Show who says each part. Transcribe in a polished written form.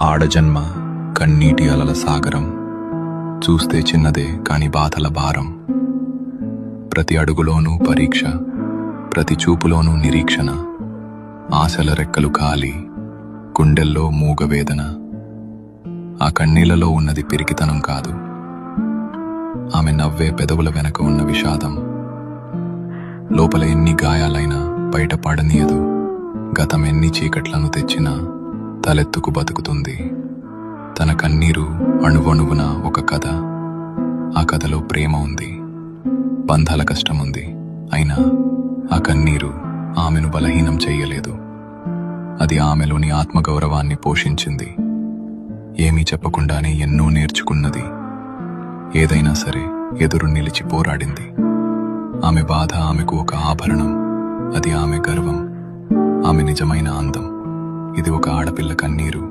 Speaker 1: ఆడజన్మ కన్నీటి అలల సాగరం, చూస్తే చిన్నదే కాని బాధల భారం. ప్రతి అడుగులోనూ పరీక్ష, ప్రతి చూపులోనూ నిరీక్షణ. ఆశల రెక్కలు కాలి, గుండెల్లో మూగవేదన. ఆ కన్నీళ్లలో ఉన్నది పిరికితనం కాదు, ఆమె నవ్వే పెదవుల వెనక ఉన్న విషాదం. లోపల ఎన్ని గాయాలైనా బయట పడనీయదు, గతం ఎన్ని చీకట్లను తెచ్చినా తలెత్తుకు బతుకుతుంది. తన కన్నీరు అణువణువున ఒక కథ. ఆ కథలో ప్రేమ ఉంది, బంధాల కష్టముంది. అయినా ఆ కన్నీరు ఆమెను బలహీనం చెయ్యలేదు. అది ఆమెలోని ఆత్మగౌరవాన్ని పోషించింది. ఏమీ చెప్పకుండానే ఎన్నో నేర్చుకున్నది. ఏదైనా సరే ఎదురు నిలిచి పోరాడింది. ఆమె బాధ ఆమెకు ఒక ఆభరణం, అది ఆమె గర్వం, ఆమె నిజమైన అందం. ఇది ఒక ఆడపిల్ల కన్నీరు.